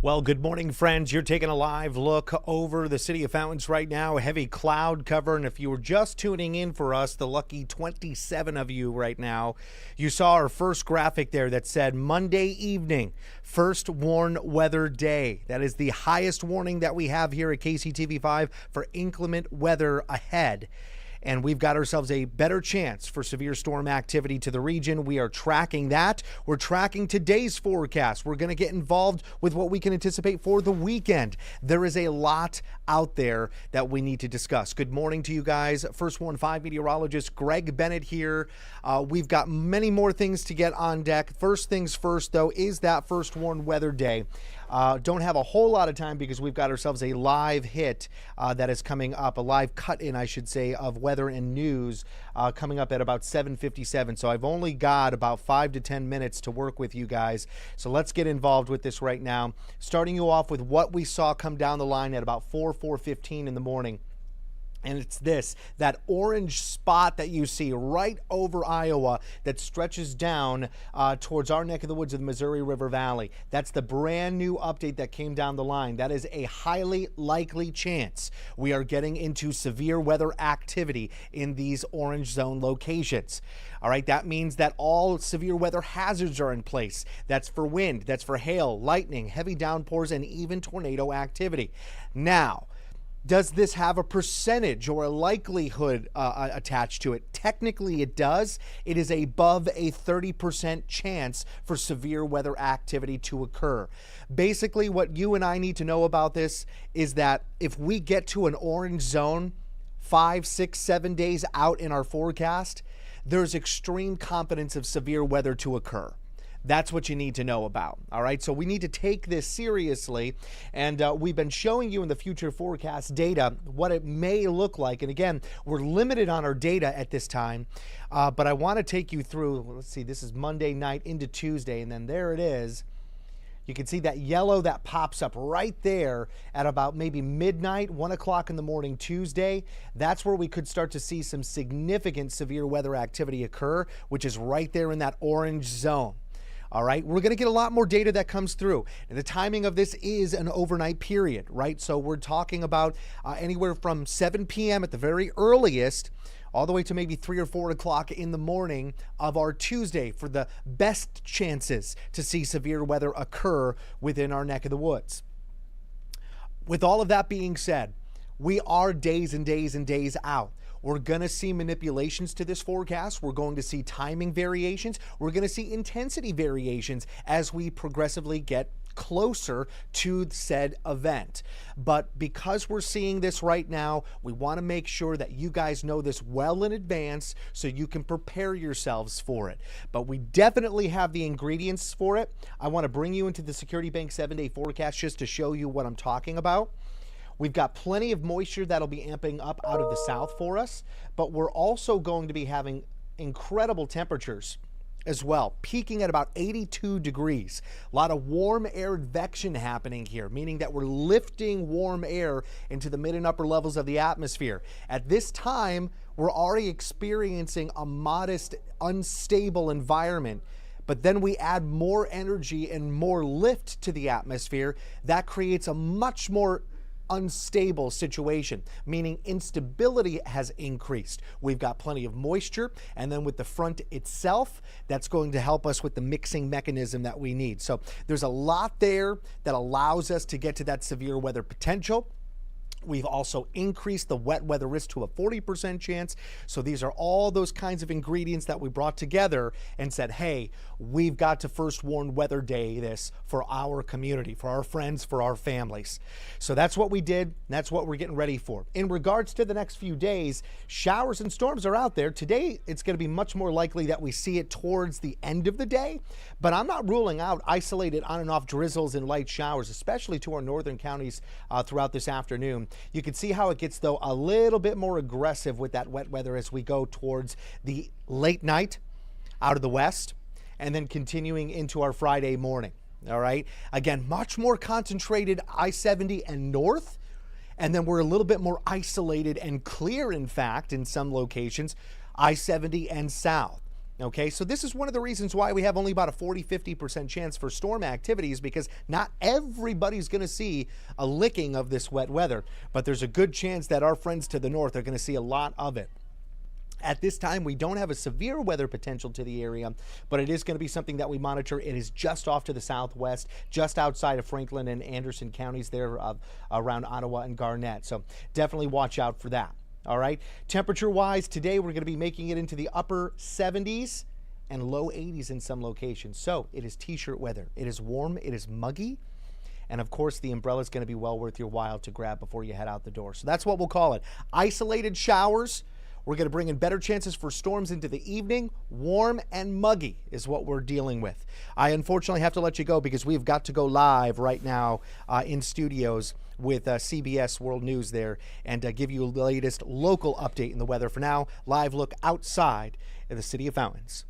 Well, good morning, friends. You're taking a live look over the city of Fountains right now. Heavy cloud cover. And if you were just tuning in for us, the lucky 27 of you right now, you saw our first graphic there that said Monday evening, first warn weather day. That is the highest warning that we have here at KCTV5 for inclement weather ahead. And we've got ourselves a better chance for severe storm activity to the region. We are tracking that. We're tracking today's forecast. We're going to get involved with what we can anticipate for the weekend. There is a lot out there that we need to discuss. Good morning to you guys. First Warn 5 meteorologist Greg Bennett here. We've got many more things to get on deck. First things first, though, is that First Warn weather day. Don't have a whole lot of time because we've got ourselves a live hit that is coming up, a live cut-in, I should say, of weather and news coming up at about 7:57. So I've only got about 5 to 10 minutes to work with you guys. So let's get involved with this right now. Starting you off with what we saw come down the line at about 4:15 in the morning. And it's that orange spot that you see right over Iowa that stretches down towards our neck of the woods of the Missouri River Valley. That's the brand new update that came down the line. That is a highly likely chance we are getting into severe weather activity in these orange zone locations. All right, that means that all severe weather hazards are in place. That's for wind, that's for hail, lightning, heavy downpours, and even tornado activity. Now, does this have a percentage or a likelihood attached to it? Technically, it does. It is above a 30% chance for severe weather activity to occur. Basically, what you and I need to know about this is that if we get to an orange zone 5, 6, 7 days out in our forecast, there's extreme confidence of severe weather to occur. That's what you need to know about. All right, so we need to take this seriously, and we've been showing you in the future forecast data what it may look like. And again, we're limited on our data at this time, but I want to take you through. Let's see, this is Monday night into Tuesday, and then there it is. You can see that yellow that pops up right there at about maybe midnight, 1 o'clock in the morning Tuesday. That's where we could start to see some significant severe weather activity occur, which is right there in that orange zone. All right, we're going to get a lot more data that comes through. And the timing of this is an overnight period, right? So we're talking about anywhere from 7 p.m. at the very earliest all the way to maybe 3 or 4 o'clock in the morning of our Tuesday for the best chances to see severe weather occur within our neck of the woods. With all of that being said, we are days and days and days out. We're going to see manipulations to this forecast. We're going to see timing variations. We're going to see intensity variations as we progressively get closer to said event. But because we're seeing this right now, we want to make sure that you guys know this well in advance so you can prepare yourselves for it. But we definitely have the ingredients for it. I want to bring you into the Security Bank 7-day forecast just to show you what I'm talking about. We've got plenty of moisture that'll be amping up out of the south for us, but we're also going to be having incredible temperatures as well, peaking at about 82 degrees. A lot of warm air advection happening here, meaning that we're lifting warm air into the mid and upper levels of the atmosphere. At this time, we're already experiencing a modest, unstable environment. But then we add more energy and more lift to the atmosphere. That creates a much more unstable situation, meaning instability has increased. We've got plenty of moisture, and then with the front itself, that's going to help us with the mixing mechanism that we need. So there's a lot there that allows us to get to that severe weather potential. We've also increased the wet weather risk to a 40% chance. So these are all those kinds of ingredients that we brought together and said, hey, we've got to first warn weather day this for our community, for our friends, for our families. So that's what we did. That's what we're getting ready for. In regards to the next few days, showers and storms are out there. Today, it's going to be much more likely that we see it towards the end of the day, but I'm not ruling out isolated on and off drizzles and light showers, especially to our northern counties throughout this afternoon. You can see how it gets, though, a little bit more aggressive with that wet weather as we go towards the late night out of the west and then continuing into our Friday morning. All right. Again, much more concentrated I-70 and north. And then we're a little bit more isolated and clear, in fact, in some locations, I-70 and south. Okay, so this is one of the reasons why we have only about a 40-50% chance for storm activities, because not everybody's going to see a licking of this wet weather, but there's a good chance that our friends to the north are going to see a lot of it. At this time, we don't have a severe weather potential to the area, but it is going to be something that we monitor. It is just off to the southwest, just outside of Franklin and Anderson counties there around Ottawa and Garnett. So definitely watch out for that. All right. Temperature-wise, today we're going to be making it into the upper 70s and low 80s in some locations. So it is t-shirt weather. It is warm. It is muggy. And of course, the umbrella is going to be well worth your while to grab before you head out the door. So that's what we'll call it. Isolated showers. We're going to bring in better chances for storms into the evening. Warm and muggy is what we're dealing with. I unfortunately have to let you go because we've got to go live right now in studios with CBS World News there and give you the latest local update in the weather. For now, live look outside of the City of Fountains.